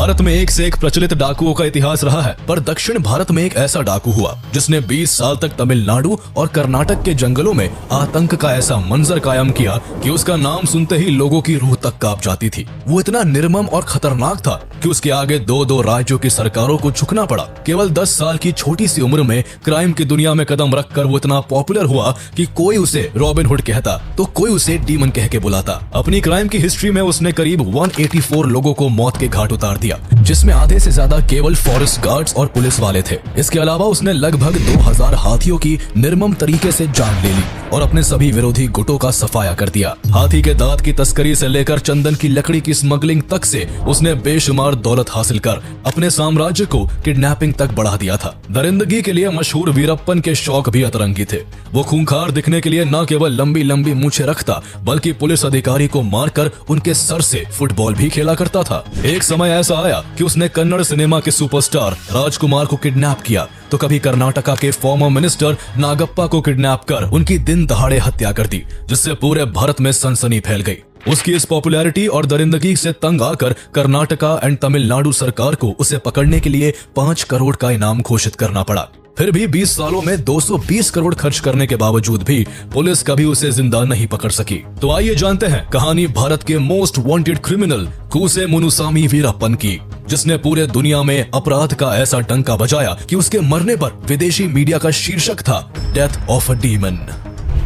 भारत में एक से एक प्रचलित डाकुओं का इतिहास रहा है, पर दक्षिण भारत में एक ऐसा डाकू हुआ जिसने 20 साल तक तमिलनाडु और कर्नाटक के जंगलों में आतंक का ऐसा मंजर कायम किया कि उसका नाम सुनते ही लोगों की रूह तक कांप जाती थी। वो इतना निर्मम और खतरनाक था कि उसके आगे दो राज्यों की सरकारों को झुकना पड़ा। केवल 10 साल की छोटी सी उम्र में क्राइम की दुनिया में कदम रखकर वो इतना पॉपुलर हुआ कि कोई उसे रॉबिन हुड कहता तो कोई उसे डीमन कह के बुलाता। अपनी क्राइम की हिस्ट्री में उसने करीब 184 लोगों को मौत के घाट उतार दिया, जिसमें आधे से ज्यादा केवल फॉरेस्ट गार्ड्स और पुलिस वाले थे। इसके अलावा उसने लगभग 2000 हाथियों की निर्मम तरीके से जान ले ली और अपने सभी विरोधी गुटों का सफाया कर दिया। हाथी के दांत की तस्करी से लेकर चंदन की लकड़ी की स्मगलिंग तक से उसने बेशुमार दौलत हासिल कर अपने साम्राज्य को किडनैपिंग तक बढ़ा दिया था। दरिंदगी के लिए मशहूर वीरप्पन के शौक भी अतरंगी थे। वो खूंखार दिखने के लिए न केवल लंबी लंबी मूंछें रखता बल्कि पुलिस अधिकारी को मारकर उनके सर से फुटबॉल भी खेला करता था। एक समय ऐसा आया कि उसने कन्नड़ सिनेमा के सुपरस्टार राजकुमार को किडनैप किया तो कभी कर्नाटका के फॉर्मर मिनिस्टर नागप्पा को किडनैप कर उनकी दिन दहाड़े हत्या कर दी, जिससे पूरे भारत में सनसनी फैल गई। उसकी इस पॉपुलैरिटी और दरिंदगी से तंग आकर कर्नाटका एंड तमिलनाडु सरकार को उसे पकड़ने के लिए 5 करोड़ का इनाम घोषित करना पड़ा। फिर भी 20 सालों में 220 करोड़ खर्च करने के बावजूद भी पुलिस कभी उसे जिंदा नहीं पकड़ सकी। तो आइए जानते हैं कहानी भारत के most wanted criminal Koose Munisamy Veerappan की, जिसने पूरे दुनिया में अपराध का ऐसा डंका बजाया कि उसके मरने पर विदेशी मीडिया का शीर्षक था death of a demon.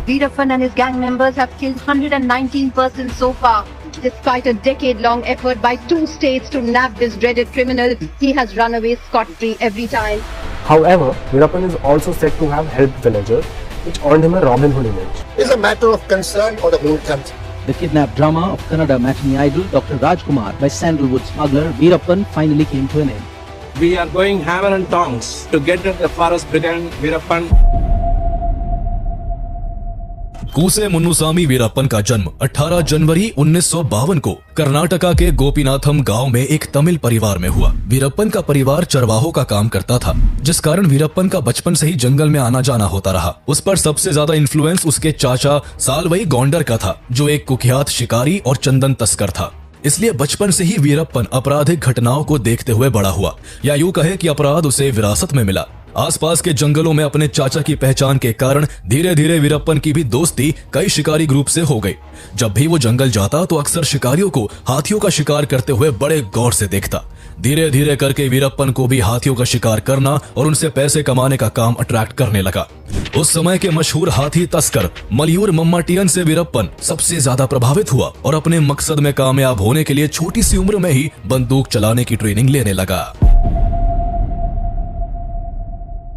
Veerappan and his gang members have killed 119 persons so far. Despite a decade-long effort by 2 states to nab this dreaded criminal, he has run away scot-free every time. However, Veerappan is also said to have helped villagers, which earned him a Robin Hood image. It is a matter of concern for the whole country. The kidnap drama of Kannada matinee idol Dr. Rajkumar by sandalwood smuggler Veerappan finally came to an end. We are going hammer and tongs to get at the forest brigand Veerappan. Koose Munisamy Veerappan का जन्म 18 जनवरी 1952 को कर्नाटका के गोपीनाथम गांव में एक तमिल परिवार में हुआ। वीरप्पन का परिवार चरवाहों का काम करता था, जिस कारण वीरप्पन का बचपन से ही जंगल में आना जाना होता रहा। उस पर सबसे ज्यादा इन्फ्लुएंस उसके चाचा सालवई गौंडर का था, जो एक कुख्यात शिकारी और चंदन तस्कर था। इसलिए बचपन से ही वीरप्पन आपराधिक घटनाओं को देखते हुए बड़ा हुआ, या यूं कहे कि अपराध उसे विरासत में मिला। आसपास के जंगलों में अपने चाचा की पहचान के कारण धीरे धीरे वीरप्पन की भी दोस्ती कई शिकारी ग्रुप से हो गई। जब भी वो जंगल जाता तो अक्सर शिकारियों को हाथियों का शिकार करते हुए बड़े गौर से देखता। धीरे धीरे करके वीरप्पन को भी हाथियों का शिकार करना और उनसे पैसे कमाने का काम अट्रैक्ट करने लगा। उस समय के मशहूर हाथी तस्कर मलयूर मम्माटियन से वीरप्पन सबसे ज्यादा प्रभावित हुआ और अपने मकसद में कामयाब होने के लिए छोटी सी उम्र में ही बंदूक चलाने की ट्रेनिंग लेने लगा।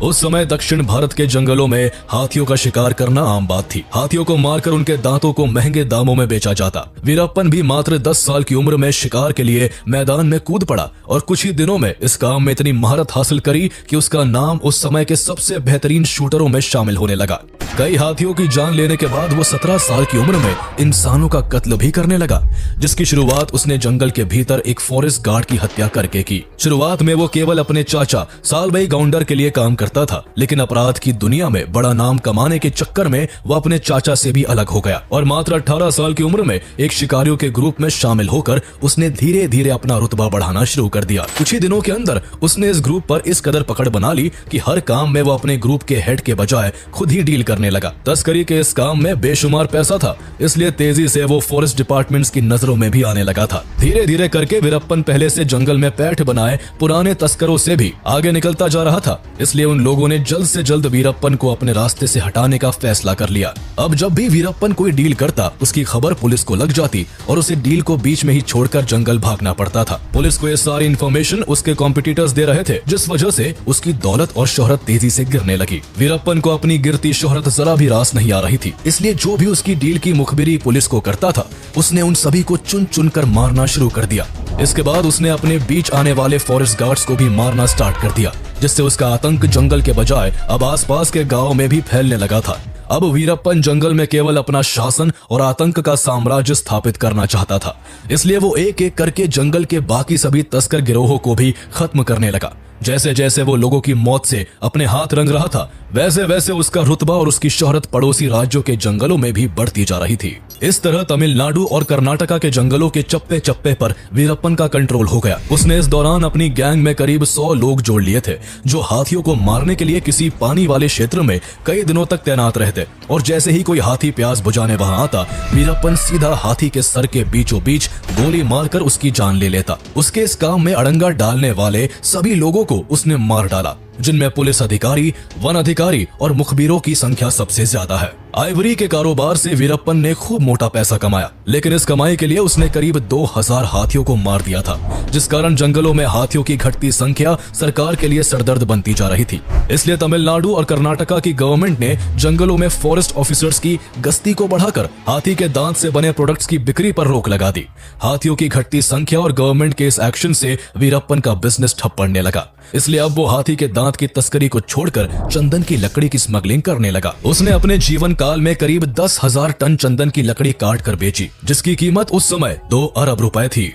उस समय दक्षिण भारत के जंगलों में हाथियों का शिकार करना आम बात थी। हाथियों को मारकर उनके दांतों को महंगे दामों में बेचा जाता। वीरप्पन भी मात्र 10 साल की उम्र में शिकार के लिए मैदान में कूद पड़ा और कुछ ही दिनों में इस काम में इतनी महारत हासिल करी कि उसका नाम उस समय के सबसे बेहतरीन शूटरों में शामिल होने लगा। कई हाथियों की जान लेने के बाद वो 17 साल की उम्र में इंसानों का कत्ल भी करने लगा, जिसकी शुरुआत उसने जंगल के भीतर एक फॉरेस्ट गार्ड की हत्या करके की। शुरुआत में वो केवल अपने चाचा सालवई गौंडर के लिए काम करता था, लेकिन अपराध की दुनिया में बड़ा नाम कमाने के चक्कर में वो अपने चाचा से भी अलग हो गया और मात्र 18 साल की उम्र में एक शिकारियों के ग्रुप में शामिल होकर उसने धीरे धीरे अपना रुतबा बढ़ाना शुरू कर दिया। कुछ ही दिनों के अंदर उसने इस ग्रुप पर इस कदर पकड़ बना ली कि हर काम में वो अपने ग्रुप के हेड के बजाय खुद ही डील करने लगा। तस्करी के इस काम में बेशुमार पैसा था, इसलिए तेजी से वो फॉरेस्ट डिपार्टमेंट्स की नजरों में भी आने लगा था। धीरे धीरे करके वीरप्पन पहले से जंगल में पैठ बनाए पुराने तस्करों से भी आगे निकलता जा रहा था। इसलिए उन लोगों ने जल्द से जल्द वीरप्पन को अपने रास्ते से हटाने का फैसला कर लिया। अब जब भी वीरप्पन कोई डील करता, उसकी खबर पुलिस को लग जाती और उसे डील को बीच में ही छोड़कर जंगल भागना पड़ता था। पुलिस को ये सारी इन्फॉर्मेशन उसके कॉम्पिटिटर्स दे रहे थे, जिस वजह से उसकी दौलत और शोहरत तेजी से गिरने लगी। वीरप्पन को अपनी गिरती शोहरत जरा भी रास नहीं आ रही थी, इसलिए जो भी उसकी डील की मुखबिरी पुलिस को करता था, उसने उन सभी को चुन चुन कर मारना शुरू कर दिया। इसके बाद उसने अपने बीच आने वाले फॉरेस्ट गार्ड्स को भी मारना स्टार्ट कर दिया, जिससे उसका आतंक जंगल के बजाय अब आसपास के गांव में भी फैलने लगा था। अब वीरप्पन जंगल में केवल अपना शासन और आतंक का साम्राज्य स्थापित करना चाहता था, इसलिए वो एक एक करके जंगल के बाकी सभी तस्कर गिरोहों को भी खत्म करने लगा। जैसे जैसे वो लोगों की मौत से अपने हाथ रंग रहा था, वैसे वैसे उसका रुतबा और उसकी शोहरत पड़ोसी राज्यों के जंगलों में भी बढ़ती जा रही थी। इस तरह तमिलनाडु और कर्नाटका के जंगलों के चप्पे चप्पे पर वीरप्पन का कंट्रोल हो गया। उसने इस दौरान अपनी गैंग में करीब 100 लोग जोड़ लिए थे, जो हाथियों को मारने के लिए किसी पानी वाले क्षेत्र में कई दिनों तक तैनात रहते, और जैसे ही कोई हाथी प्यास बुझाने वहां आता, वीरप्पन सीधा हाथी के सर के बीचों बीच गोली मारकर उसकी जान ले लेता। उसके इस काम में अड़ंगा डालने वाले सभी लोगों को उसने मार डाला, जिनमें पुलिस अधिकारी, वन अधिकारी और मुखबिरों की संख्या सबसे ज्यादा है। आइवरी के कारोबार से वीरप्पन ने खूब मोटा पैसा कमाया, लेकिन इस कमाई के लिए उसने करीब 2000 हाथियों को मार दिया था, जिस कारण जंगलों में हाथियों की घटती संख्या सरकार के लिए सरदर्द बनती जा रही थी। इसलिए तमिलनाडु और कर्नाटका की गवर्नमेंट ने जंगलों में फॉरेस्ट ऑफिसर्स की गश्ती को बढ़ाकर हाथी के दांत से बने प्रोडक्ट्स की बिक्री पर रोक लगा दी। हाथियों की घटती संख्या और गवर्नमेंट के इस एक्शन से वीरप्पन का बिजनेस ठप पड़ने लगा, इसलिए अब वो हाथी के दांत की तस्करी को छोड़कर चंदन की लकड़ी की स्मगलिंग करने लगा। उसने अपने जीवन काल में करीब 10,000 टन चंदन की लकड़ी काट कर बेची, जिसकी कीमत उस समय 2 अरब रुपए थी।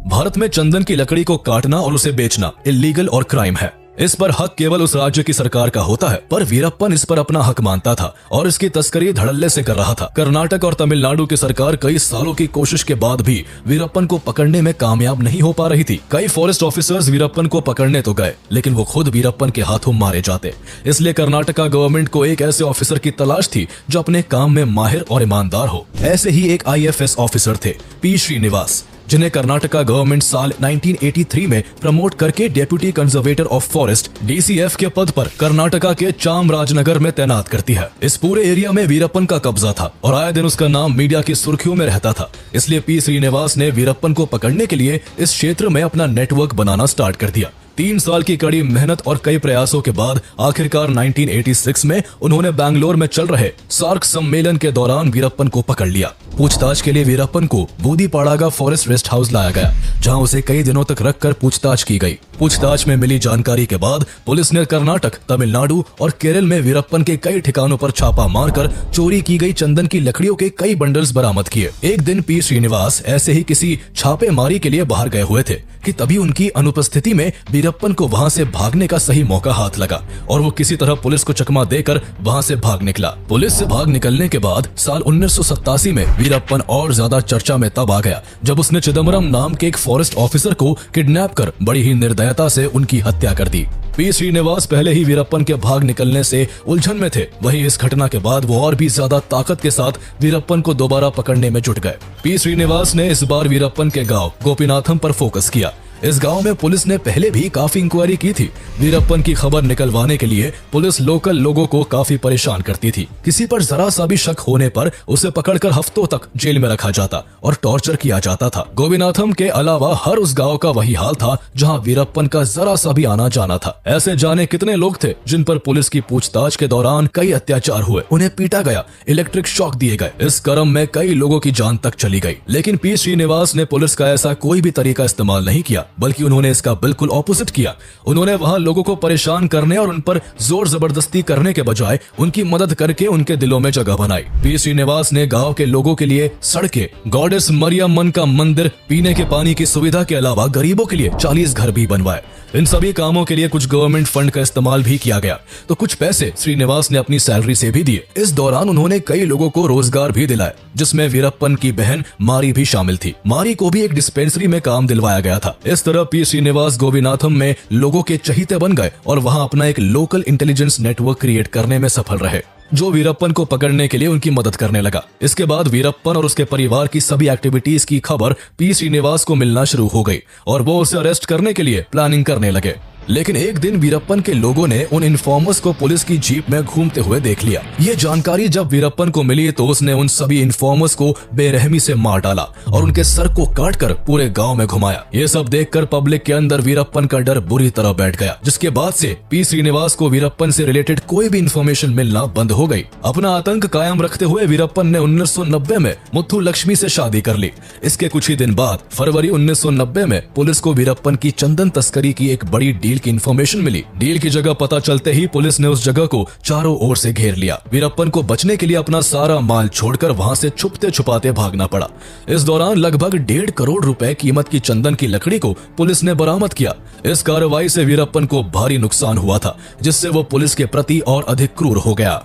भारत में चंदन की लकड़ी को काटना और उसे बेचना इल्लीगल और क्राइम है। इस पर हक केवल उस राज्य की सरकार का होता है, पर वीरप्पन इस पर अपना हक मानता था और इसकी तस्करी धड़ल्ले से कर रहा था। कर्नाटक और तमिलनाडु की सरकार कई सालों की कोशिश के बाद भी वीरप्पन को पकड़ने में कामयाब नहीं हो पा रही थी। कई फॉरेस्ट ऑफिसर्स वीरप्पन को पकड़ने तो गए, लेकिन वो खुद वीरप्पन के हाथों मारे जाते। इसलिए कर्नाटका गवर्नमेंट को एक ऐसे ऑफिसर की तलाश थी जो अपने काम में माहिर और ईमानदार हो। ऐसे ही एक IFS ऑफिसर थे, P. श्रीनिवास, जिन्हें कर्नाटका गवर्नमेंट साल 1983 में प्रमोट करके deputy conservator of forest DCF के पद पर कर्नाटका के चामराजनगर में तैनात करती है। इस पूरे एरिया में वीरप्पन का कब्जा था और आए दिन उसका नाम मीडिया की सुर्खियों में रहता था। इसलिए P. श्रीनिवास ने वीरप्पन को पकड़ने के लिए इस क्षेत्र में अपना नेटवर्क बनाना स्टार्ट कर दिया। 3 साल की कड़ी मेहनत और कई प्रयासों के बाद आखिरकार 1986 में उन्होंने बैंगलोर में चल रहे सार्क सम्मेलन के दौरान वीरप्पन को पकड़ लिया। पूछताछ के लिए वीरप्पन को बूदीपाड़ागा फॉरेस्ट रेस्ट हाउस लाया गया, जहां उसे कई दिनों तक रखकर पूछताछ की गई। पूछताछ में मिली जानकारी के बाद पुलिस ने कर्नाटक, तमिलनाडु और केरल में वीरप्पन के कई ठिकानों पर छापा मारकर चोरी की गई चंदन की लकड़ियों के कई बंडल्स बरामद किए। एक दिन P. श्रीनिवास ऐसे ही किसी छापेमारी के लिए बाहर गए हुए थे कि तभी उनकी अनुपस्थिति में वीरप्पन को वहां से भागने का सही मौका हाथ लगा और वो किसी तरह पुलिस को चकमा देकर वहां से भाग निकला। पुलिस से भाग निकलने के बाद साल 1987 में वीरप्पन और ज्यादा चर्चा में तब आ गया जब उसने चिदम्बरम नाम के एक फॉरेस्ट ऑफिसर को किडनैप कर बड़ी ही निर्दयता से उनकी हत्या कर दी। P. श्रीनिवास पहले ही वीरप्पन के भाग निकलने से उलझन में थे, वहीं इस घटना के बाद वो और भी ज्यादा ताकत के साथ वीरप्पन को दोबारा पकड़ने में जुट गए। P. श्रीनिवास ने इस बार वीरप्पन के गांव गोपीनाथम पर फोकस किया। इस गांव में पुलिस ने पहले भी काफी इंक्वायरी की थी। वीरप्पन की खबर निकलवाने के लिए पुलिस लोकल लोगों को काफी परेशान करती थी। किसी पर जरा सा भी शक होने पर उसे पकड़कर हफ्तों तक जेल में रखा जाता और टॉर्चर किया जाता था। गोपीनाथम के अलावा हर उस गांव का वही हाल था जहां वीरप्पन का जरा सा भी आना जाना था। ऐसे जाने कितने लोग थे जिन पर पुलिस की पूछताछ के दौरान कई अत्याचार हुए, उन्हें पीटा गया, इलेक्ट्रिक शॉक दिए गए। इस क्रम में कई लोगों की जान तक चली गई। लेकिन P. श्रीनिवास ने पुलिस का ऐसा कोई भी तरीका इस्तेमाल नहीं किया, बल्कि उन्होंने इसका बिल्कुल ऑपोजिट किया। उन्होंने वहां लोगों को परेशान करने और उन पर जोर जबरदस्ती करने के बजाय उनकी मदद करके उनके दिलों में जगह बनाई। P. श्रीनिवास ने गांव के लोगों के लिए सड़कें, गॉडेस मरियम्मन का मंदिर, पीने के पानी की सुविधा के अलावा गरीबों के लिए 40 घर भी बनवाए। इन सभी कामों के लिए कुछ गवर्नमेंट फंड का इस्तेमाल भी किया गया, तो कुछ पैसे श्रीनिवास ने अपनी सैलरी से भी दिए। इस दौरान उन्होंने कई लोगों को रोजगार भी दिलाए, जिसमें वीरप्पन की बहन मारी भी शामिल थी। मारी को भी एक डिस्पेंसरी में काम दिलवाया गया था। इस तरह P. श्रीनिवास गोपीनाथम में लोगों के चहीते बन गए और वहां अपना एक लोकल इंटेलिजेंस नेटवर्क क्रिएट करने में सफल रहे, जो वीरप्पन को पकड़ने के लिए उनकी मदद करने लगा। इसके बाद वीरप्पन और उसके परिवार की सभी एक्टिविटीज की खबर P. श्रीनिवास को मिलना शुरू हो गई और वो उसे अरेस्ट करने के लिए प्लानिंग करने लगे। लेकिन एक दिन वीरप्पन के लोगों ने उन इन्फॉर्मर्स को पुलिस की जीप में घूमते हुए देख लिया। ये जानकारी जब वीरप्पन को मिली तो उसने उन सभी इन्फॉर्मर्स को बेरहमी से मार डाला और उनके सर को काटकर पूरे गांव में घुमाया। ये सब देखकर पब्लिक के अंदर वीरप्पन का डर बुरी तरह बैठ गया, जिसके बाद से P. श्रीनिवास को वीरप्पन से रिलेटेड कोई भी इन्फॉर्मेशन मिलना बंद हो गई। अपना आतंक कायम रखते हुए वीरप्पन ने 1990 में मुथु लक्ष्मी से शादी कर ली। इसके कुछ ही दिन बाद फरवरी 1990 में पुलिस को वीरप्पन की चंदन तस्करी की एक बड़ी डील की इन्फॉर्मेशन मिली। डील की जगह पता चलते ही पुलिस ने उस जगह को चारों ओर से घेर लिया। वीरप्पन को बचने के लिए अपना सारा माल छोड़कर वहां से छुपते छुपाते भागना पड़ा। इस दौरान लगभग 1.5 करोड़ रुपए कीमत की चंदन की लकड़ी को पुलिस ने बरामद किया। इस कार्रवाई से वीरप्पन को भारी नुकसान हुआ था, जिससे वो पुलिस के प्रति और अधिक क्रूर हो गया।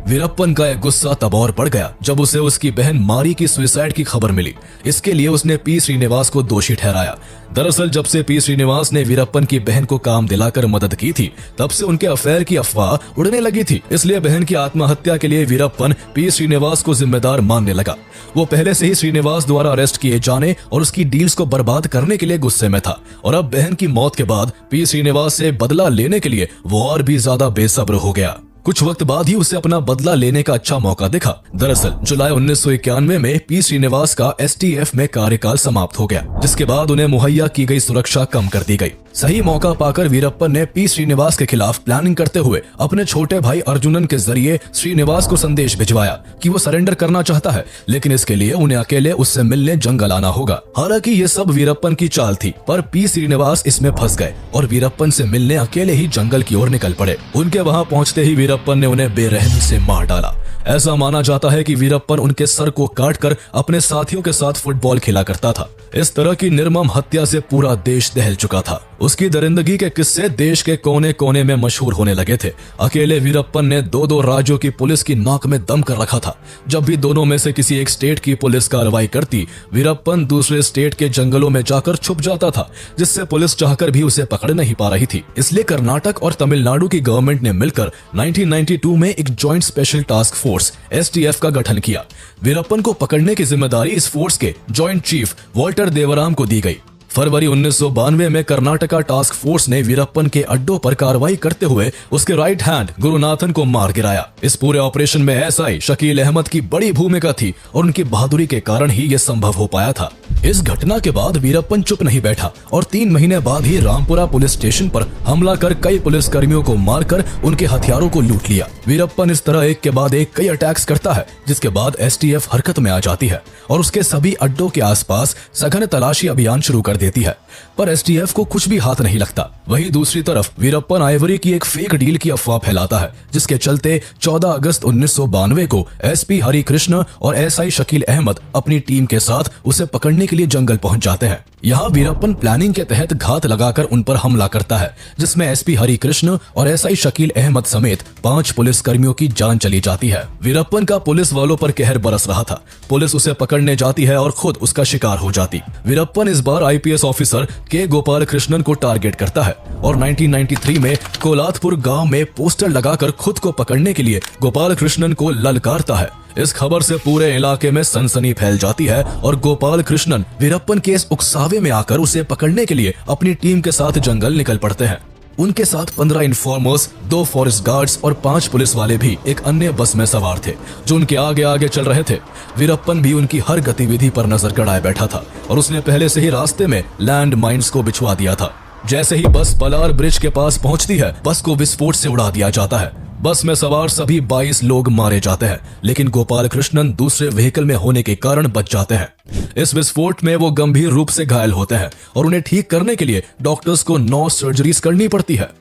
वीरप्पन का एक गुस्सा तब और बढ़ गया जब उसे उसकी बहन मारी की सुसाइड की खबर मिली। इसके लिए उसने पी श्रीनिवास को दोषी ठहराया। दरअसल जब से पी श्रीनिवास ने वीरप्पन की बहन को काम दिलाकर मदद की थी, तब से उनके अफेयर की अफवाह उड़ने लगी थी। इसलिए बहन की आत्महत्या के लिए वीरप्पन पी श्रीनिवास को जिम्मेदार मानने लगा। वो पहले से ही श्रीनिवास द्वारा अरेस्ट किए जाने और उसकी डील्स को बर्बाद करने के लिए गुस्से में था, और अब बहन की मौत के बाद पी श्रीनिवास से बदला लेने के लिए वो और भी ज्यादा बेसब्र हो गया। कुछ वक्त बाद ही उसे अपना बदला लेने का अच्छा मौका दिखा। दरअसल जुलाई 1991 में पी श्रीनिवास का एसटीएफ में कार्यकाल समाप्त हो गया, जिसके बाद उन्हें मुहैया की गई सुरक्षा कम कर दी गई। सही मौका पाकर वीरप्पन ने पी श्रीनिवास के खिलाफ प्लानिंग करते हुए अपने छोटे भाई अर्जुनन के जरिए श्रीनिवास को संदेश भिजवाया कि वो सरेंडर करना चाहता है, लेकिन इसके लिए उन्हें अकेले उससे मिलने जंगल आना होगा। हालांकि ये सब वीरप्पन की चाल थी, पर पी श्रीनिवास इसमें फंस गए और वीरप्पन से मिलने अकेले ही जंगल की ओर निकल पड़े। उनके वहां पहुंचते ही वीरप्पन ने उन्हें बेरहमी से मार डाला। ऐसा माना जाता है कि वीरप्पन उनके सर को काटकर अपने साथियों के साथ फुटबॉल खेला करता था। इस तरह की निर्मम हत्या से पूरा देश दहल चुका था। उसकी दरिंदगी के किस्से देश के कोने कोने में मशहूर होने लगे थे। अकेले वीरप्पन ने दो राज्यों की पुलिस की नाक में दम कर रखा था। जब भी दोनों में से किसी एक स्टेट की पुलिस कार्रवाई करती, वीरप्पन दूसरे स्टेट के जंगलों में जाकर छुप जाता था, जिससे पुलिस चाहकर भी उसे पकड़ नहीं पा रही थी। इसलिए कर्नाटक और तमिलनाडु की गवर्नमेंट ने मिलकर 1992 में एक joint special task force STF का गठन किया। वीरप्पन को पकड़ने की जिम्मेदारी इस फोर्स के जॉइंट चीफ वाल्टर देवराम को दी गई। फरवरी 1992 में कर्नाटका टास्क फोर्स ने वीरप्पन के अड्डों पर कार्रवाई करते हुए उसके राइट हैंड गुरुनाथन को मार गिराया। इस पूरे ऑपरेशन में एसआई शकील अहमद की बड़ी भूमिका थी और उनकी बहादुरी के कारण ही यह संभव हो पाया था। इस घटना के बाद वीरप्पन चुप नहीं बैठा और 3 महीने बाद ही रामपुरा पुलिस स्टेशन पर हमला कर कई पुलिस कर्मियों को मारकर उनके हथियारों को लूट लिया। वीरप्पन इस तरह एक के बाद एक कई अटैक्स करता है, जिसके बाद एसटीएफ हरकत में आ जाती है और उसके सभी अड्डों के आसपास सघन तलाशी अभियान शुरू कर देती है, पर एसटीएफ को कुछ भी हाथ नहीं लगता। वहीं दूसरी तरफ वीरप्पन आइवरी की एक फेक डील की अफवाह फैलाता है, जिसके चलते 14 अगस्त 1992 को एसपी हरि कृष्ण और एसआई शकील अहमद अपनी टीम के साथ उसे पकड़ने के लिए जंगल पहुंच जाते हैं। यहाँ वीरप्पन प्लानिंग के तहत घात लगाकर उन पर हमला करता है, जिसमें एसपी हरि कृष्ण और एसआई शकील अहमद समेत 5 पुलिस कर्मियों की जान चली जाती है। वीरप्पन का पुलिस वालों पर कहर बरस रहा था। पुलिस उसे पकड़ने जाती है और खुद उसका शिकार हो जाती। वीरप्पन इस बार आईपीएस ऑफिसर के गोपाल कृष्णन को टारगेट करता है और 1993 में कोलाथपुर गांव में पोस्टर लगाकर खुद को पकड़ने के लिए गोपाल कृष्णन को ललकारता है। इस खबर से पूरे इलाके में सनसनी फैल जाती है और गोपाल कृष्णन वीरप्पन के इस उकसावे में आकर उसे पकड़ने के लिए अपनी टीम के साथ जंगल निकल पड़ते हैं। उनके साथ 15 इन्फॉर्मर्स, 2 फॉरेस्ट गार्ड्स और 5 पुलिस वाले भी एक अन्य बस में सवार थे, जो उनके आगे आगे चल रहे थे। वीरप्पन भी उनकी हर गतिविधि पर नजर गड़ाए बैठा था और उसने पहले से ही रास्ते में लैंड माइन्स को बिछवा दिया था। जैसे ही बस पलार ब्रिज के पास पहुंचती है, बस को विस्फोट से उड़ा दिया जाता है। बस में सवार सभी 22 लोग मारे जाते हैं, लेकिन गोपाल कृष्णन दूसरे व्हीकल में होने के कारण बच जाते हैं। इस विस्फोट में वो गंभीर रूप से घायल होते हैं और उन्हें ठीक करने के लिए डॉक्टर्स को 9 सर्जरीज करनी पड़ती है।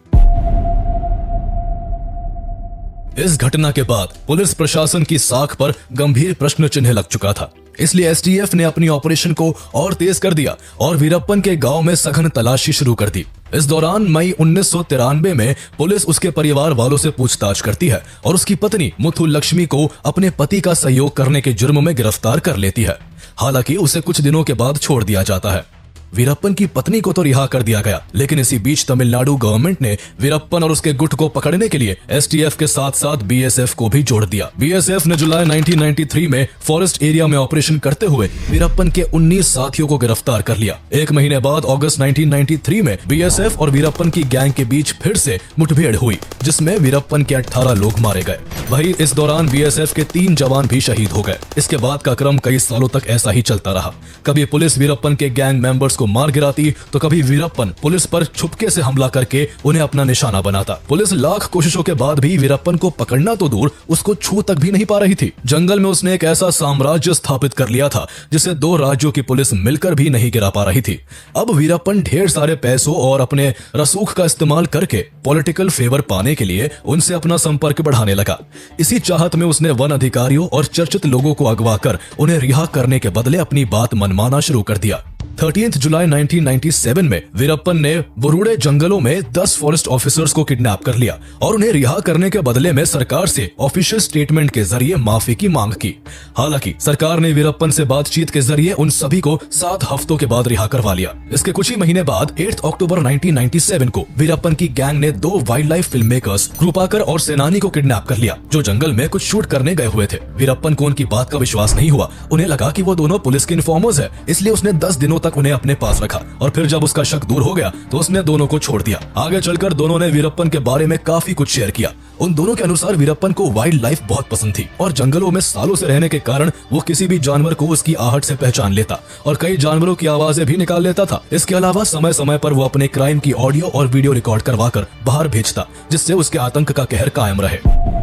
इस घटना के बाद पुलिस प्रशासन की साख पर गंभीर प्रश्न चिन्ह लग चुका था। इसलिए एसटीएफ ने अपनी ऑपरेशन को और तेज कर दिया और वीरप्पन के गांव में सघन तलाशी शुरू कर दी। इस दौरान मई 1993 में पुलिस उसके परिवार वालों से पूछताछ करती है और उसकी पत्नी मुथु लक्ष्मी को अपने पति का सहयोग करने के जुर्म में गिरफ्तार कर लेती है। हालांकि उसे कुछ दिनों के बाद छोड़ दिया जाता है। वीरप्पन की पत्नी को तो रिहा कर दिया गया, लेकिन इसी बीच तमिलनाडु गवर्नमेंट ने वीरप्पन और उसके गुट को पकड़ने के लिए एसटीएफ के साथ साथ बीएसएफ को भी जोड़ दिया। बीएसएफ ने जुलाई 1993 में फॉरेस्ट एरिया में ऑपरेशन करते हुए वीरप्पन के 19 साथियों को गिरफ्तार कर लिया। 1 महीने बाद अगस्त 1993 में बीएसएफ और वीरप्पन की गैंग के बीच फिर से मुठभेड़ हुई, जिसमें वीरप्पन के 18 लोग मारे गए। वहीं इस दौरान बीएसएफ के 3 जवान भी शहीद हो गए। इसके बाद का क्रम कई सालों तक ऐसा ही चलता रहा। कभी पुलिस वीरप्पन के गैंग मेंबर्स को मार गिराती, तो कभी वीरप्पन पुलिस पर छुपके से हमला करके उन्हें अपना निशाना बनाता। पुलिस लाख कोशिशों के बाद भी वीरप्पन को पकड़ना तो दूर, उसको छू तक भी नहीं पा रही थी। जंगल में उसने एक ऐसा साम्राज्य स्थापित कर लिया था जिसे 2 राज्यों की पुलिस मिलकर भी नहीं गिरा पा रही थी। अब वीरप्पन ढेर सारे पैसों और अपने रसूख का इस्तेमाल करके पॉलिटिकल फेवर पाने के लिए उनसे अपना संपर्क बढ़ाने लगा। इसी चाहत में उसने वन अधिकारियों और चर्चित लोगों को अगवा कर उन्हें रिहा करने के बदले अपनी बात मनमाना शुरू कर दिया। 13 जुलाई 1997 में वीरप्पन ने बुरुड़े जंगलों में 10 फॉरेस्ट ऑफिसर्स को किडनैप कर लिया और उन्हें रिहा करने के बदले में सरकार से ऑफिशियल स्टेटमेंट के जरिए माफी की मांग की। हालांकि सरकार ने वीरप्पन से बातचीत के जरिए उन सभी को 7 हफ्तों के बाद रिहा करवा लिया। इसके कुछ ही महीने बाद 8 अक्टूबर 1997 को वीरप्पन की गैंग ने 2 वाइल्ड लाइफ फिल्म मेकर्स कृपाकर और सेनानी को किडनैप कर लिया, जो जंगल में कुछ शूट करने गए हुए थे। वीरप्पन को उनकी बात का विश्वास नहीं हुआ। उन्हें लगा कि वो दोनों पुलिस के इन्फॉर्मर्स है, इसलिए उसने 10 दिनों तक उन्हें अपने पास रखा और फिर जब उसका शक दूर हो गया तो उसने दोनों को छोड़ दिया। आगे चलकर दोनों ने वीरप्पन के बारे में काफी कुछ शेयर किया। उन दोनों के अनुसार वीरप्पन को वाइल्ड लाइफ बहुत पसंद थी और जंगलों में सालों से रहने के कारण वो किसी भी जानवर को उसकी आहट से पहचान लेता और कई जानवरों की आवाजें भी निकाल लेता था। इसके अलावा समय समय पर वो अपने क्राइम की ऑडियो और वीडियो रिकॉर्ड करवाकर बाहर भेजता, जिससे उसके आतंक का कहर कायम रहे।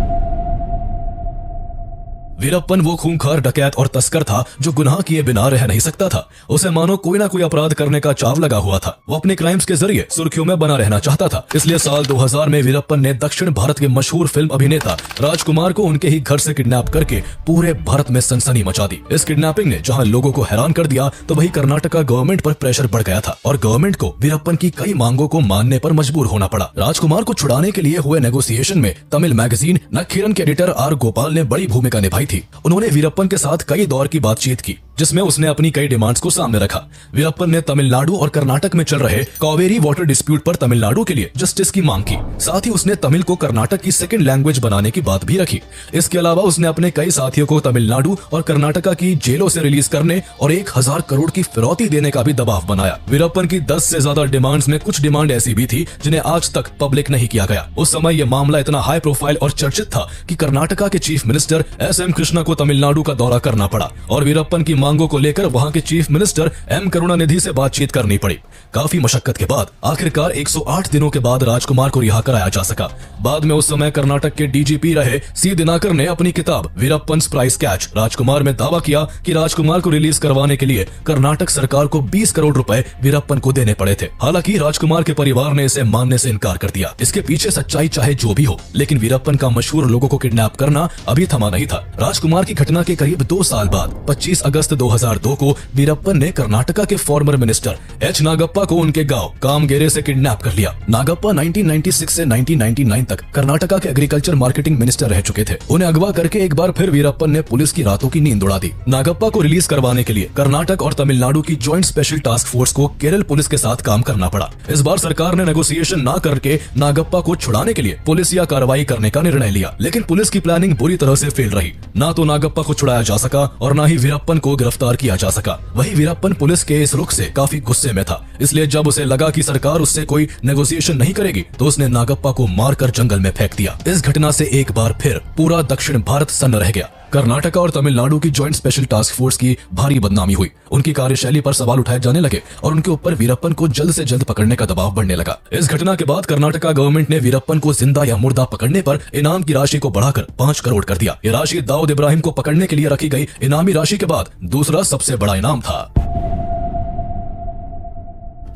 वीरप्पन वो खूंखार डकैत और तस्कर था जो गुनाह किए बिना रह नहीं सकता था। उसे मानो कोई ना कोई अपराध करने का चाव लगा हुआ था। वो अपने क्राइम्स के जरिए सुर्खियों में बना रहना चाहता था। इसलिए साल 2000 में वीरप्पन ने दक्षिण भारत के मशहूर फिल्म अभिनेता राजकुमार को उनके ही घर से किडनैप करके पूरे भारत में सनसनी मचा दी। इस किडनैपिंग ने जहां लोगों को हैरान कर दिया तो वहीं कर्नाटका गवर्नमेंट पर प्रेशर बढ़ गया था और गवर्नमेंट को वीरप्पन की कई मांगों को मानने पर मजबूर होना पड़ा। राजकुमार को छुड़ाने के लिए हुए नेगोशिएशन में तमिल मैगजीन नक्खीरन के एडिटर आर गोपाल ने बड़ी भूमिका निभाई थी। उन्होंने वीरप्पन के साथ कई दौर की बातचीत की, जिसमें उसने अपनी कई डिमांड्स को सामने रखा। वीरप्पन ने तमिलनाडु और कर्नाटक में चल रहे कावेरी वाटर डिस्प्यूट पर तमिलनाडु के लिए जस्टिस की मांग की। साथ ही उसने तमिल को कर्नाटक की सेकंड लैंग्वेज बनाने की बात भी रखी। इसके अलावा उसने अपने कई साथियों को तमिलनाडु और कर्नाटका की जेलों से रिलीज करने और 1000 करोड़ की फिरौती देने का भी दबाव बनाया। वीरप्पन की 10 से ज्यादा डिमांड्स में कुछ डिमांड ऐसी भी थी जिन्हें आज तक पब्लिक नहीं किया गया। उस समय यह मामला इतना हाई प्रोफाइल और चर्चित था कि कर्नाटका के चीफ मिनिस्टर SM कृष्णा को तमिलनाडु का दौरा करना पड़ा और वीरप्पन की मांगों को लेकर वहां के चीफ मिनिस्टर M करुणानिधि से बातचीत करनी पड़ी। काफी मशक्कत के बाद आखिरकार 108 दिनों के बाद राजकुमार को रिहा कराया जा सका। बाद में उस समय कर्नाटक के DGP रहे C दिनाकर ने अपनी किताब वीरप्पन्स प्राइस कैच राजकुमार में दावा किया कि राजकुमार को रिलीज करवाने के लिए कर्नाटक सरकार को 20 करोड़ रुपए वीरप्पन को देने पड़े थे। हालांकि राजकुमार के परिवार ने इसे मानने से इनकार कर दिया। इसके पीछे सच्चाई चाहे जो भी हो, लेकिन वीरप्पन का मशहूर लोगों को किडनैप करना अभी थमा नहीं था। राजकुमार की घटना के करीब 2 साल बाद 25 अगस्त 2002 को वीरप्पन ने कर्नाटका के फॉर्मर मिनिस्टर H नागप्पा को उनके गांव कामगेरे से किडनैप कर लिया। नागप्पा 1996 से 1999 तक कर्नाटका के एग्रीकल्चर मार्केटिंग मिनिस्टर रह चुके थे। उन्हें अगवा करके एक बार फिर वीरप्पन ने पुलिस की रातों की नींद उड़ा दी। नागप्पा को रिलीज करवाने के लिए कर्नाटक और तमिलनाडु की ज्वाइंट स्पेशल टास्क फोर्स को केरल पुलिस के साथ काम करना पड़ा। इस बार सरकार ने नेगोशिएशन न करके नागप्पा को छुड़ाने के लिए पुलिस या कार्रवाई करने का निर्णय लिया, लेकिन पुलिस की प्लानिंग बुरी तरह से फेल रही। ना तो नागप्पा को छुड़ाया जा सका और न ही वीरप्पन को गिरफ्तार किया जा सका। वही वीरप्पन पुलिस के इस रुख से काफी गुस्से में था, इसलिए जब उसे लगा कि सरकार उससे कोई नेगोशिएशन नहीं करेगी तो उसने नागप्पा को मारकर जंगल में फेंक दिया। इस घटना से एक बार फिर पूरा दक्षिण भारत सन्न रह गया। कर्नाटका और तमिलनाडु की ज्वाइंट स्पेशल टास्क फोर्स की भारी बदनामी हुई। उनकी कार्यशैली पर सवाल उठाए जाने लगे और उनके ऊपर वीरप्पन को जल्द से जल्द पकड़ने का दबाव बढ़ने लगा। इस घटना के बाद कर्नाटका गवर्नमेंट ने वीरप्पन को जिंदा या मुर्दा पकड़ने पर इनाम की राशि को बढ़ाकर 5 करोड़ कर दिया। ये राशि दाऊद इब्राहिम को पकड़ने के लिए रखी गई इनामी राशि के बाद दूसरा सबसे बड़ा इनाम था।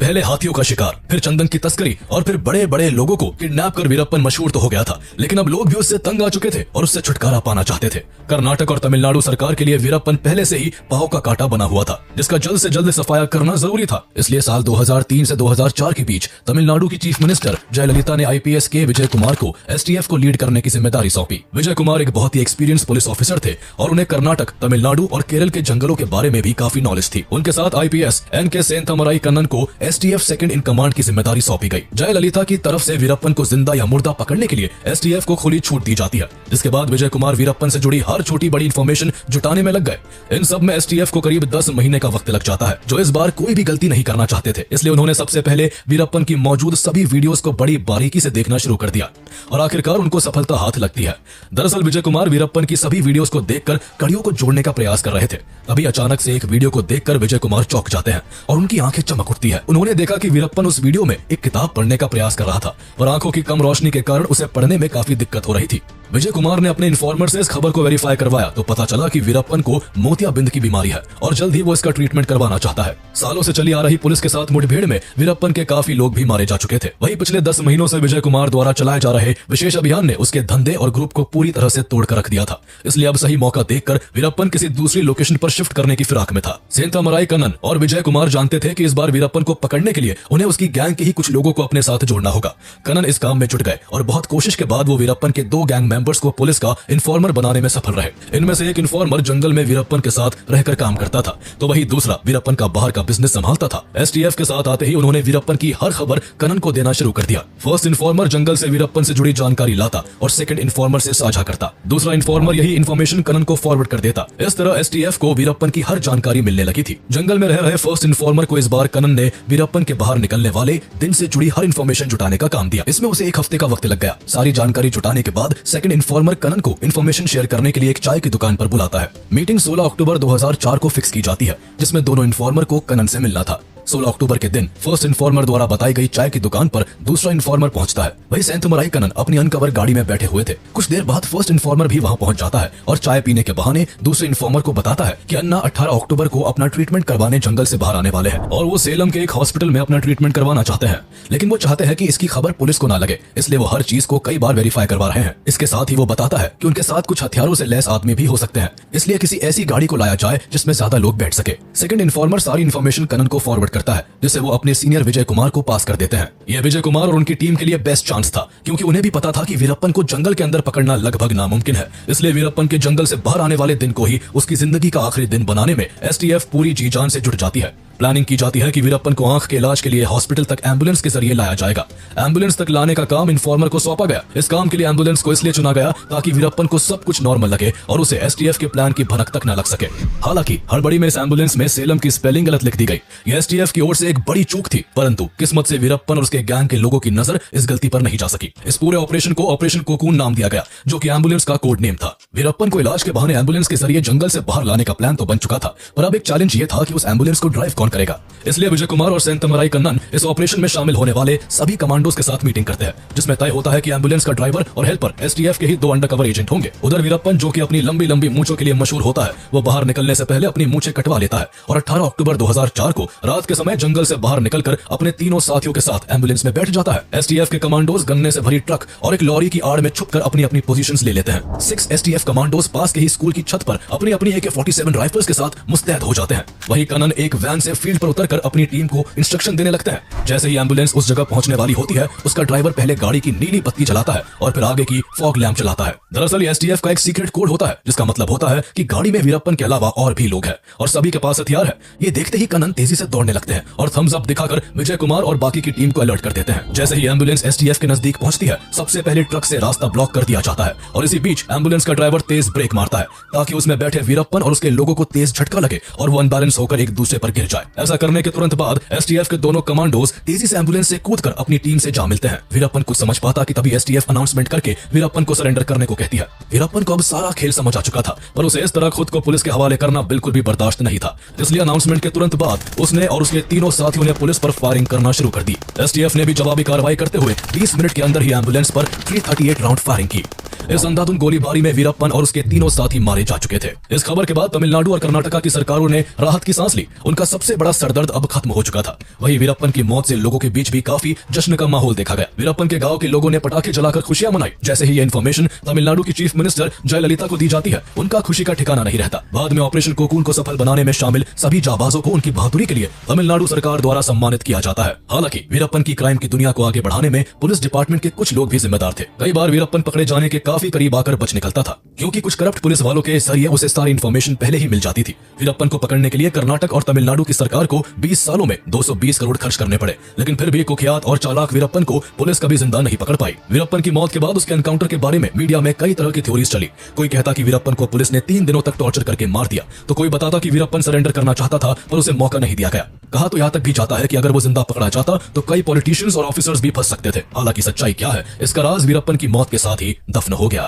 पहले हाथियों का शिकार, फिर चंदन की तस्करी और फिर बड़े बड़े लोगों को किडनैप कर वीरप्पन मशहूर तो हो गया था, लेकिन अब लोग भी उससे तंग आ चुके थे और उससे छुटकारा पाना चाहते थे। कर्नाटक और तमिलनाडु सरकार के लिए वीरप्पन पहले से ही पाव का कांटा बना हुआ था, जिसका जल्द से जल्द सफाया करना जरूरी था। इसलिए साल 2003 से 2004 के बीच तमिलनाडु की चीफ मिनिस्टर जयललिता ने IPS के विजय कुमार को STF को लीड करने की जिम्मेदारी सौंपी। विजय कुमार एक बहुत ही एक्सपीरियंस पुलिस ऑफिसर थे और उन्हें कर्नाटक, तमिलनाडु और केरल के जंगलों के बारे में भी काफी नॉलेज थी। उनके साथ IPS NK सेंथामराई कन्नन को STF सेकंड इन कमांड की जिम्मेदारी सौंपी गई। जयललिता की तरफ से वीरप्पन को जिंदा या मुर्दा पकड़ने के लिए STF को खुली छूट दी जाती है, जिसके बाद विजय कुमार वीरप्पन से जुड़ी हर छोटी बड़ी इंफॉर्मेशन जुटाने में लग गए। इन सब में STF को करीब 10 महीने का वक्त लग जाता है, जो इस बार कोई भी गलती नहीं करना चाहते थे। इसलिए उन्होंने सबसे पहले वीरप्पन की मौजूद सभी वीडियोस को बड़ी बारीकी से देखना शुरू कर दिया और आखिरकार उनको सफलता हाथ लगती है। दरअसल विजय कुमार वीरप्पन की सभी वीडियोस को देखकर कड़ियों को जोड़ने का प्रयास कर रहे थे। तभी अचानक से एक वीडियो को देखकर विजय कुमार चौंक जाते हैं और उनकी आंखें चमक उठती है। उन्होंने देखा कि वीरप्पन उस वीडियो में एक किताब पढ़ने का प्रयास कर रहा था और आंखों की कम रोशनी के कारण उसे पढ़ने में काफी दिक्कत हो रही थी। विजय कुमार ने अपने इन्फॉर्मर से इस खबर को वेरीफाई करवाया तो पता चला कि वीरप्पन को मोतियाबिंद की बीमारी है और जल्द ही वो इसका ट्रीटमेंट करवाना चाहता है। सालों से चली आ रही पुलिस के साथ मुठभेड़ में वीरप्पन के काफी लोग भी मारे जा चुके थे। वहीं पिछले 10 महीनों से विजय कुमार द्वारा चलाए जा रहे विशेष अभियान ने उसके धंधे और ग्रुप को पूरी तरह से तोड़कर रख दिया था। इसलिए अब सही मौका देखकर वीरप्पन किसी दूसरी लोकेशन पर शिफ्ट करने की फिराक में था। सेंथामराई कन्नन और विजय कुमार जानते थे कि इस बार वीरप्पन को पकड़ने के लिए उन्हें उसकी गैंग के ही कुछ लोगों को अपने साथ जोड़ना होगा। कन्नन इस काम में जुट गए और बहुत कोशिश के बाद वो वीरप्पन के 2 गैंग मेंबर्स को पुलिस का इन्फॉर्मर बनाने में सफल रहे। इनमें से एक इन्फॉर्मर जंगल में वीरप्पन के साथ रहकर काम करता था तो वही दूसरा वीरप्पन का बाहर का बिजनेस संभालता था। एसटीएफ के साथ आते ही उन्होंने वीरप्पन की हर खबर कन्नन को देना शुरू कर दिया। फर्स्ट इन्फॉर्मर जंगल से वीरप्पन से जुड़ी जानकारी लाता और सेकंड इन्फॉर्मर से साझा करता। दूसरा इन्फॉर्मर यही इन्फॉर्मेशन कन्नन को फॉरवर्ड कर देता। इस तरह एसटीएफ को वीरप्पन की हर जानकारी मिलने लगी थी। जंगल में रह रहे फर्स्ट इन्फॉर्मर को इस बार कन्नन ने वीरप्पन के बाहर निकलने वाले दिन से जुड़ी हर इन्फॉर्मेशन जुटाने का काम दिया। इसमें उसे 1 हफ्ते का वक्त लग गया। सारी जानकारी जुटाने के बाद सेकंड इन्फॉर्मर कन्नन को इन्फॉर्मेशन शेयर करने के लिए एक चाय की दुकान पर बुलाता है। मीटिंग 16 अक्टूबर 2004 को फिक्स की जाती है जिसमें दोनों इन्फॉर्मर को कन्नन से मिलना था। 16 अक्टूबर के दिन फर्स्ट इन्फॉर्मर द्वारा बताई गई चाय की दुकान पर दूसरा इन्फॉर्मर पहुंचता है। वही सेंथामराई कन्नन अपनी अनकवर गाड़ी में बैठे हुए थे। कुछ देर बाद फर्स्ट इन्फॉर्मर भी वहां पहुंच जाता है और चाय पीने के बहाने दूसरे इन्फॉर्मर को बताता है कि अन्ना 18 अक्टूबर को अपना ट्रीटमेंट करवाने जंगल से बाहर आने वाले हैं और वो सेलम के एक हॉस्पिटल में अपना ट्रीटमेंट करवाना चाहते हैं। लेकिन वो चाहते हैं कि इसकी खबर पुलिस को ना लगे, इसलिए वो हर चीज को कई बार वेरीफाई करवा रहे हैं। इसके साथ ही वो बताता है कि उनके साथ कुछ हथियारों से लैस आदमी भी हो सकते हैं, इसलिए किसी ऐसी गाड़ी को लाया जाए जिसमें ज्यादा लोग बैठ सके। सेकंड इन्फॉर्मर सारी इन्फॉर्मेशन कन्नन को फॉरवर्ड करता है जिससे वो अपने सीनियर विजय कुमार को पास कर देते हैं। यह विजय कुमार और उनकी टीम के लिए बेस्ट चांस था क्योंकि उन्हें भी पता था कि वीरप्पन को जंगल के अंदर पकड़ना लगभग नामुमकिन है। इसलिए वीरप्पन के जंगल से बाहर आने वाले दिन को ही उसकी जिंदगी का आखिरी दिन बनाने में एसटीएफ पूरी जी जान से जुट जाती है। प्लानिंग की जाती है कि वीरप्पन को आंख के इलाज के लिए हॉस्पिटल तक एम्बुलेंस के जरिए लाया जाएगा। एम्बुलेंस तक लाने का काम इन्फॉर्मर को सौंपा गया। इस काम के लिए एम्बुलेंस को इसलिए चुना गया ताकि वीरप्पन को सब कुछ नॉर्मल लगे और उसे एसटीएफ के प्लान की भनक तक न लग सके। हालांकि हड़बड़ी में इस एम्बुलेंस में सेलम की स्पेलिंग गलत लिख दी गई। यह एसटीएफ की ओर से एक बड़ी चूक थी, परंतु किस्मत से वीरप्पन और उसके गैंग के लोगों की नजर इस गलती पर नहीं जा सकी। इस पूरे ऑपरेशन को ऑपरेशन कोकून नाम दिया गया जो कि एम्बुलेंस का कोड नेम था। वीरप्पन को इलाज के बहाने एम्बुलेंस के जरिए जंगल से बाहर लाने का प्लान तो बन चुका था, पर अब एक चैलेंज ये था कि उस एम्बुलेंस को ड्राइव कौन करेगा। इसलिए विजय कुमार और सेंथामराई कन्नन इस ऑपरेशन में शामिल होने वाले सभी कमांडोज के साथ मीटिंग करते हैं जिसमें तय होता है कि एम्बुलेंस का ड्राइवर और हेल्पर एसटीएफ के ही 2 अंडरकवर एजेंट होंगे। उधर वीरप्पन जो कि अपनी लंबी लंबी मूंछों के लिए मशहूर होता है, वो बाहर निकलने से पहले अपनी मूंछें कटवा लेता है और 18 अक्टूबर 2004 को रात के समय जंगल से बाहर निकलकर अपने तीनों साथियों के साथ एम्बुलेंस में बैठ जाता है। एसटीएफ के कमांडोज गन्ने से भरी ट्रक और एक लॉरी की आड़ में छुपकर अपनी अपनी पोजीशंस ले लेते हैं। 6 एसटीएफ कमांडोज पास के ही स्कूल की छत पर अपनी अपनी AK-47 राइफल्स के साथ मुस्तैद हो जाते हैं। वहीं कन्नन एक वैन से फील्ड पर उतरकर अपनी टीम को इंस्ट्रक्शन देने लगते हैं। जैसे ही एम्बुलेंस उस जगह पहुंचने वाली होती है, उसका ड्राइवर पहले गाड़ी की नीली बत्ती जलाता है और फिर आगे की फॉग लैंप चलाता है। दरअसल एसटीएफ का एक सीक्रेट कोड होता है जिसका मतलब होता है कि गाड़ी में वीरप्पन के अलावा और भी लोग हैं और सभी के पास हथियार है। ये देखते ही कन्नन तेजी से दौड़ने लगते हैं और थम्स अप दिखाकर विजय कुमार और बाकी की टीम को अलर्ट कर देते हैं। जैसे ही एम्बुलेंस एसटीएफ के नजदीक पहुंचती है, सबसे पहले ट्रक से रास्ता ब्लॉक कर दिया जाता है और इसी बीच एम्बुलेंस का ड्राइवर तेज ब्रेक मारता है ताकि उसमें बैठे वीरप्पन और उसके लोगों को तेज झटका लगे और वो अनबैलेंस होकर एक दूसरे पर गिर जाए। ऐसा करने के तुरंत बाद एसटीएफ के दोनों कमांडोज तेजी से एम्बुलेंस से कूदकर अपनी टीम से जा मिलते हैं। वीरप्पन कुछ समझ पाता कि तभी एसटीएफ अनाउंसमेंट करके वीरप्पन को सरेंडर करने को कहती है। वीरप्पन को अब सारा खेल समझ आ चुका था, पर उसे इस तरह खुद को पुलिस के हवाले करना बिल्कुल भी बर्दाश्त नहीं था। इसलिए अनाउंसमेंट के तुरंत बाद उसने और उसके तीनों साथियों ने पुलिस पर फायरिंग करना शुरू कर दी। एसटीएफ ने भी जवाबी कार्रवाई करते हुए 20 मिनट के अंदर ही एम्बुलेंस पर 338 राउंड फायरिंग की। इस अंधाधुन गोलीबारी में वीरप्पन और उसके तीनों साथी मारे जा चुके थे। इस खबर के बाद तमिलनाडु और कर्नाटका की सरकारों ने राहत की सांस ली। उनका सबसे बड़ा सरदर्द अब खत्म हो चुका था। वहीं वीरप्पन की मौत से लोगों के बीच भी काफी जश्न का माहौल देखा गया। वीरप्पन के गांव के लोगों ने पटाखे जलाकर खुशियां मनाई। जैसे ही ये इन्फॉर्मेशन तमिलनाडु की चीफ मिनिस्टर जयललिता को दी जाती है, उनका खुशी का ठिकाना नहीं रहता। बाद में ऑपरेशन कोकून को सफल बनाने में शामिल सभी जाबाजों को उनकी बहादुरी के लिए तमिलनाडु सरकार द्वारा सम्मानित किया जाता है। हालांकि वीरप्पन की क्राइम की दुनिया को आगे बढ़ाने में पुलिस डिपार्टमेंट के कुछ लोग भी जिम्मेदार थे। कई बार वीरप्पन पकड़े जाने के काफी करीब आकर बच निकलता था क्योंकि कुछ करप्ट पुलिस वालों के जरिए उसे सारी इन्फॉर्मेशन पहले ही मिल जाती थी। वीरप्पन को पकड़ने के लिए कर्नाटक और तमिलनाडु की सरकार को 20 सालों में 220 करोड़ खर्च करने पड़े, लेकिन फिर भी कुख्यात और चालाक वीरप्पन को पुलिस कभी जिंदा नहीं पकड़ पाई। वीरप्पन की मौत के बाद उसके एनकाउंटर के बारे में मीडिया में कई तरह की थ्योरीज चली। कोई कहता कि वीरप्पन को पुलिस ने 3 दिनों तक टॉर्चर करके मार दिया, तो कोई बताता कि वीरप्पन सरेंडर करना चाहता था पर उसे मौका नहीं दिया गया। कहा तो यहाँ तक भी जाता है कि अगर वो जिंदा पकड़ा जाता तो कई पॉलिटिशियंस और ऑफिसर्स भी फंस सकते थे। हालांकि सच्चाई क्या है, इसका राज वीरप्पन की मौत के साथ ही दफन हो गया।